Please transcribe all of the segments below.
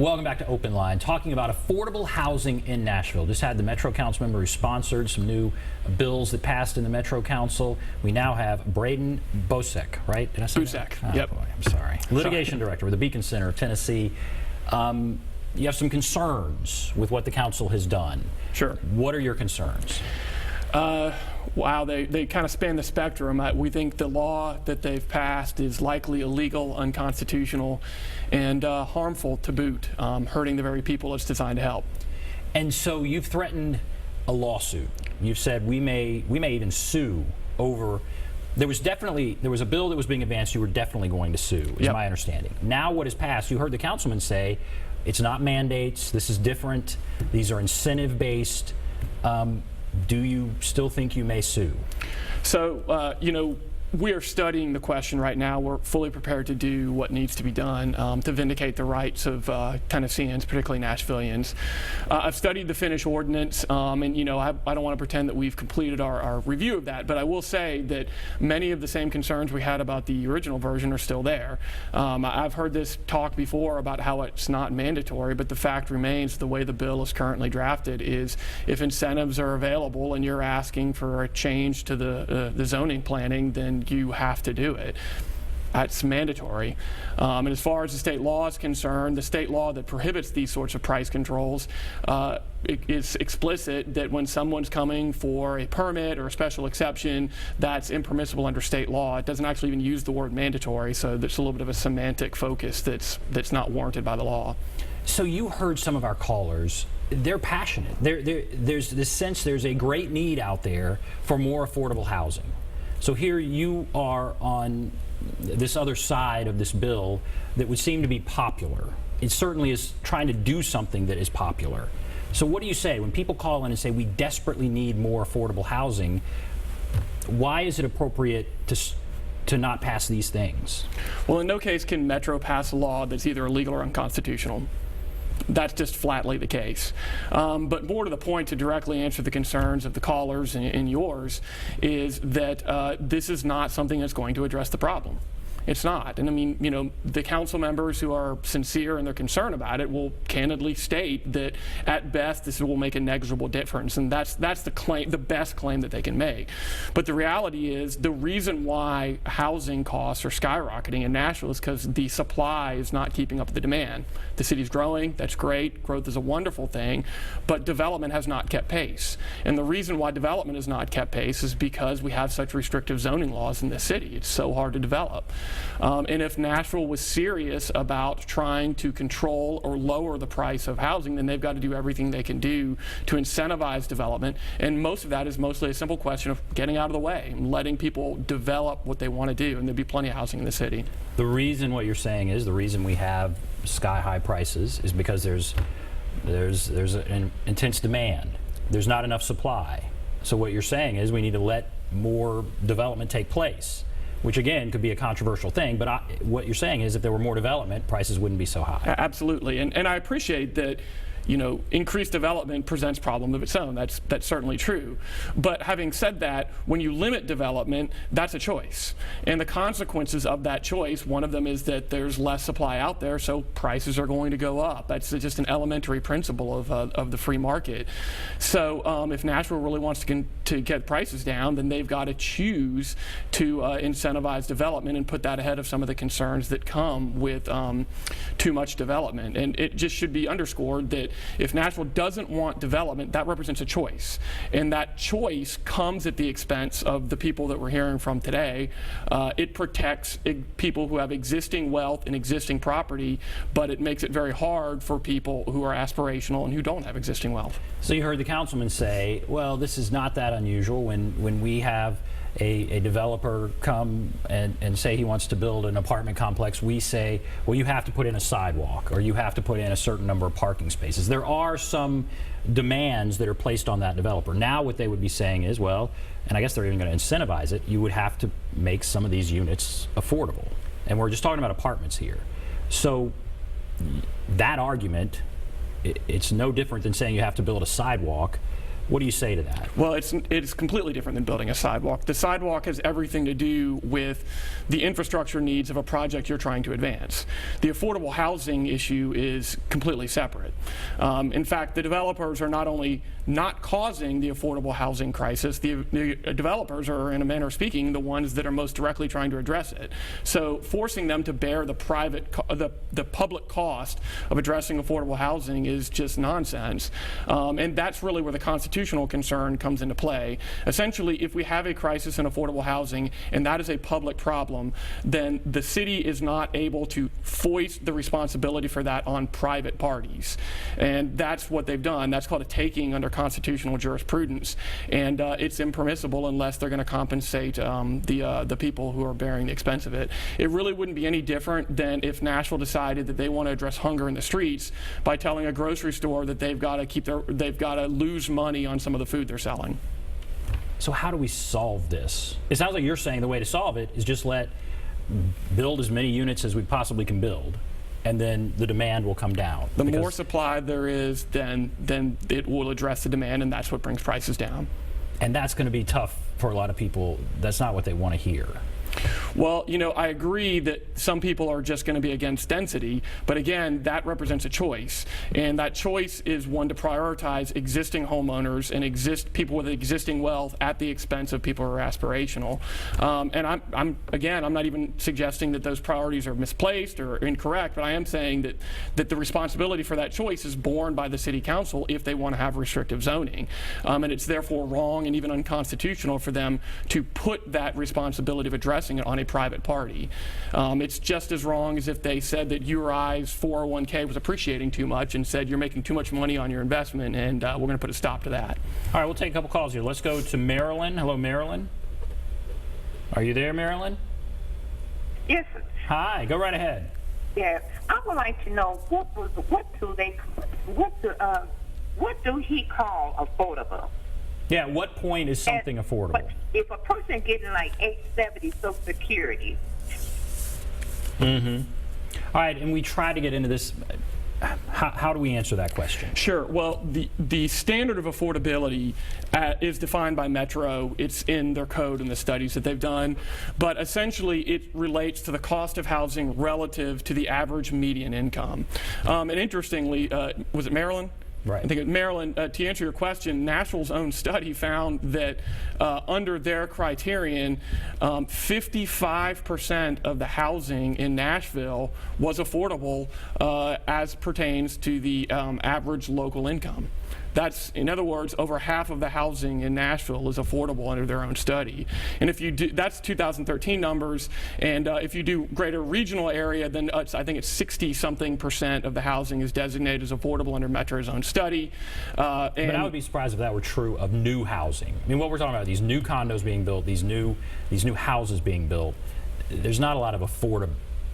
Welcome back to OpenLine, talking about affordable housing in Nashville. Just had the Metro Council member who sponsored some new bills that passed in the Metro Council. We now have Braden Bosek, right? Did I say Bosek, that? Oh, yep. Boy, I'm sorry. Litigation director with the Beacon Center of Tennessee. You have some concerns with what the council has done. Sure. What are your concerns? Wow, they kind of span the spectrum. We think the law that they've passed is likely illegal, unconstitutional, and harmful to boot, hurting the very people it's designed to help. And so you've threatened a lawsuit. You've said we may even sue over. There was a bill that was being advanced. You were definitely going to sue, is my understanding. Now what has passed? You heard the councilman say it's not mandates. This is different. These are incentive-based. Do you still think you may sue? So, we are studying the question right now. We're fully prepared to do what needs to be done to vindicate the rights of Tennesseans, particularly Nashvillians. I've studied the finished ordinance, and I don't want to pretend that we've completed our review of that, but I will say that many of the same concerns we had about the original version are still there. I've heard this talk before about how it's not mandatory, but the fact remains the way the bill is currently drafted is if incentives are available and you're asking for a change to the zoning planning, then you have to do it. It's mandatory. And as far as the state law is concerned, the state law that prohibits these sorts of price controls is explicit that when someone's coming for a permit or a special exception, that's impermissible under state law. It doesn't actually even use the word mandatory, so there's a little bit of a semantic focus that's not warranted by the law. So you heard some of our callers. They're passionate. There's this sense there's a great need out there for more affordable housing. So here you are on this other side of this bill that would seem to be popular. It certainly is trying to do something that is popular. So what do you say when people call in and say we desperately need more affordable housing? Why is it appropriate to not pass these things? Well, in no case can Metro pass a law that's either illegal or unconstitutional. That's just flatly the case. But more to the point, to directly answer the concerns of the callers and yours, is that this is not something that's going to address the problem. It's not. And I mean, the council members who are sincere in their concern about it will candidly state that at best this will make a negligible difference, and that's the claim, the best claim that they can make. But the reality is the reason why housing costs are skyrocketing in Nashville is because the supply is not keeping up with the demand. The city's growing, that's great, growth is a wonderful thing, but development has not kept pace. And the reason why development has not kept pace is because we have such restrictive zoning laws in this city. It's so hard to develop. And if Nashville was serious about trying to control or lower the price of housing, then they've got to do everything they can do to incentivize development. And most of that is mostly a simple question of getting out of the way and letting people develop what they want to do, and there'd be plenty of housing in the city. The reason what you're saying is the reason we have sky-high prices is because there's an intense demand. There's not enough supply. So what you're saying is we need to let more development take place, which again could be a controversial thing, but what you're saying is if there were more development, prices wouldn't be so high. Absolutely, and I appreciate that. Increased development presents problems of its own. That's certainly true. But having said that, when you limit development, that's a choice. And the consequences of that choice, one of them is that there's less supply out there, so prices are going to go up. That's just an elementary principle of the free market. So if Nashville really wants to get prices down, then they've got to choose to incentivize development and put that ahead of some of the concerns that come with too much development. And it just should be underscored that if Nashville doesn't want development, that represents a choice. And that choice comes at the expense of the people that we're hearing from today. It protects people who have existing wealth and existing property, but it makes it very hard for people who are aspirational and who don't have existing wealth. So you heard the councilman say, well, this is not that unusual when we have a developer come and say he wants to build an apartment complex, we say, well, you have to put in a sidewalk or you have to put in a certain number of parking spaces. There are some demands that are placed on that developer. Now what they would be saying is, well, and I guess they're even going to incentivize it, you would have to make some of these units affordable. And we're just talking about apartments here. So that argument, it's no different than saying you have to build a sidewalk. What do you say to that? Well, it's completely different than building a sidewalk. The sidewalk has everything to do with the infrastructure needs of a project you're trying to advance. The affordable housing issue is completely separate. In fact, the developers are not only not causing the affordable housing crisis, the developers are, in a manner of speaking, the ones that are most directly trying to address it. So forcing them to bear the public cost of addressing affordable housing is just nonsense. And that's really where the constitutional concern comes into play. Essentially, if we have a crisis in affordable housing and that is a public problem, then the city is not able to foist the responsibility for that on private parties. And that's what they've done. That's called a taking under constitutional jurisprudence. And it's impermissible unless they're going to compensate the people who are bearing the expense of it. It really wouldn't be any different than if Nashville decided that they want to address hunger in the streets by telling a grocery store that they've got to lose money on some of the food they're selling. So how do we solve this? It sounds like you're saying the way to solve it is just build as many units as we possibly can build, and then the demand will come down. The more supply there is, then it will address the demand, and that's what brings prices down. And that's going to be tough for a lot of people. That's not what they want to hear. Well, I agree that some people are just going to be against density, but again, that represents a choice. And that choice is one to prioritize existing homeowners and people with existing wealth at the expense of people who are aspirational. And I'm not even suggesting that those priorities are misplaced or incorrect, but I am saying that the responsibility for that choice is borne by the city council if they want to have restrictive zoning. And it's therefore wrong and even unconstitutional for them to put that responsibility of addressing it on a private party. It's just as wrong as if they said that you or I's 401k was appreciating too much and said you're making too much money on your investment, and we're going to put a stop to that. All right, we'll take a couple calls here. Let's go to Marilyn. Hello, Marilyn. Are you there, Marilyn? Yes. Hi, go right ahead. Yeah, I would like to know what do he call affordable? Yeah, what point is something affordable? But if a person getting like 870 Social Security. Mm-hmm. All right, and we try to get into this. How do we answer that question? Sure. Well, the standard of affordability is defined by Metro. It's in their code and the studies that they've done. But essentially, it relates to the cost of housing relative to the average median income. And interestingly, was it Maryland? Right. I think Maryland, to answer your question, Nashville's own study found that under their criterion, 55% of the housing in Nashville was affordable as pertains to the average local income. That's, in other words, over half of the housing in Nashville is affordable under their own study. And if you do, that's 2013 numbers, and if you do greater regional area, then I think it's 60-something% of the housing is designated as affordable under Metro's own study. But I would be surprised if that were true of new housing. I mean, what we're talking about, these new condos being built, these new houses being built, there's not a lot of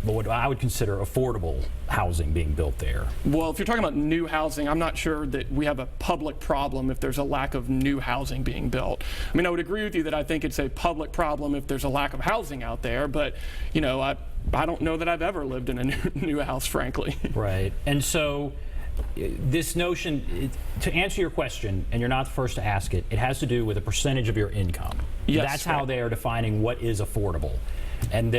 what I would consider affordable housing being built there. Well, if you're talking about new housing, I'm not sure that we have a public problem if there's a lack of new housing being built. I mean, I would agree with you that I think it's a public problem if there's a lack of housing out there, but, I don't know that I've ever lived in a new house, frankly. Right. And so this notion, to answer your question, and you're not the first to ask it, it has to do with a percentage of your income. Yes, that's how they are defining what is affordable. And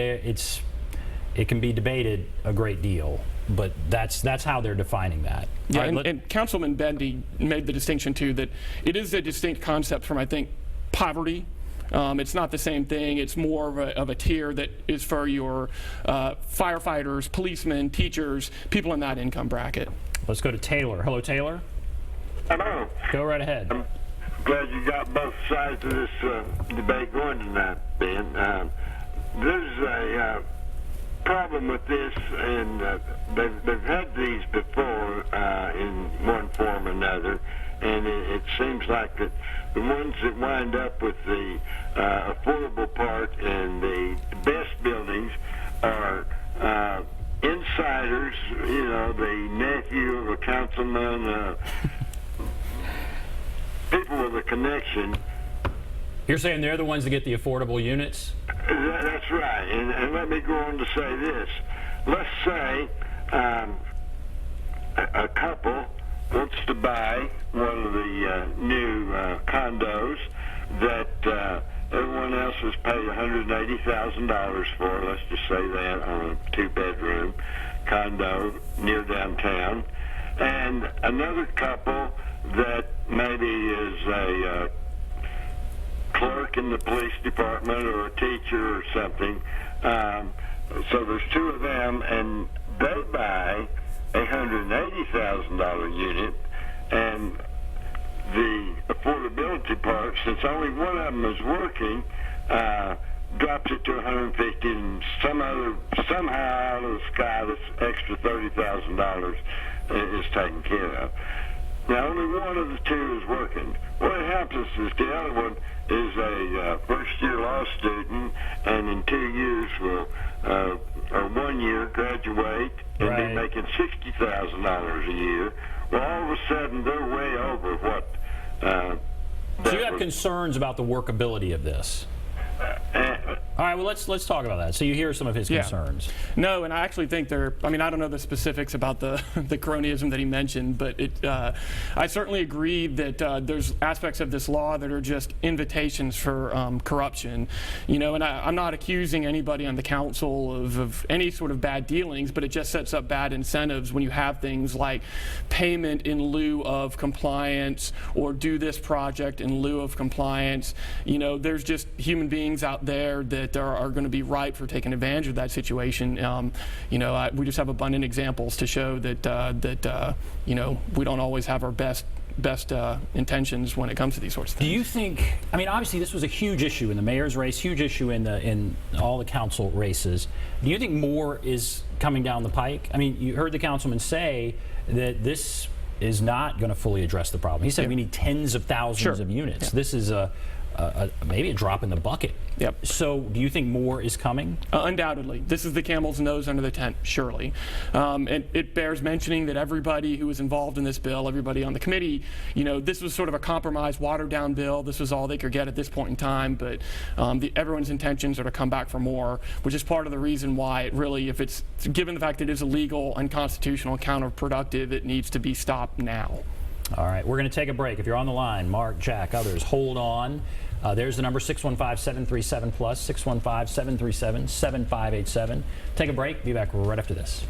it can be debated a great deal, but that's how they're defining that. Yeah, right, and Councilman Bendy made the distinction, too, that it is a distinct concept from, I think, poverty. It's not the same thing. It's more of a tier that is for your firefighters, policemen, teachers, people in that income bracket. Let's go to Taylor. Hello, Taylor. Hello. Go right ahead. I'm glad you got both sides of this debate going tonight, Ben. There's a problem with this, and they've had these before in one form or another, and it seems like that the ones that wind up with the affordable part and the best buildings are insiders, the nephew of a councilman, people with a connection. You're saying they're the ones that get the affordable units? That's right, and let me go on to say this. Let's say a couple wants to buy one of the new condos that everyone else has paid $180,000 for, let's just say that, on a 2-bedroom condo near downtown. And another couple that maybe is a clerk in the police department or a teacher or something. So there's 2 of them, and they buy a $180,000 unit, and the affordability part, since only one of them is working, drops it to $150,000, and somehow out of the sky, this extra $30,000 is taken care of. Now, only one of the 2 is working. What happens is the other one is a first-year law student, and in 2 years will, or 1 year, graduate and Right. be making $60,000 a year. Well, all of a sudden, they're way over what. So you have concerns about the workability of this. All right, well, let's talk about that. So you hear some of his concerns. No, and I actually think I mean, I don't know the specifics about the cronyism that he mentioned, but I certainly agree that there's aspects of this law that are just invitations for corruption. You know, and I'm not accusing anybody on the council of any sort of bad dealings, but it just sets up bad incentives when you have things like payment in lieu of compliance or do this project in lieu of compliance. You know, there's just human beings out there that are going to be ripe for taking advantage of that situation. You know, we just have abundant examples to show that you know, we don't always have our best intentions when it comes to these sorts of things. Do you think, I mean, obviously this was a huge issue in the mayor's race, huge issue in all the council races. Do you think more is coming down the pike? I mean, you heard the councilman say that this is not going to fully address the problem. He said we need tens of thousands of units. This is maybe a drop in the bucket. Yep. So do you think more is coming? Undoubtedly. This is the camel's nose under the tent, surely. And it bears mentioning that everybody who was involved in this bill, everybody on the committee, you know, this was sort of a compromised, watered-down bill. This was all they could get at this point in time, but everyone's intentions are to come back for more, which is part of the reason why it really, if it's, given the fact that it is illegal, unconstitutional, counterproductive, it needs to be stopped now. All right, we're going to take a break. If you're on the line, Mark, Jack, others, hold on. There's the number, 615-737-PLUS, 615-737-7587. Take a break. Be back right after this.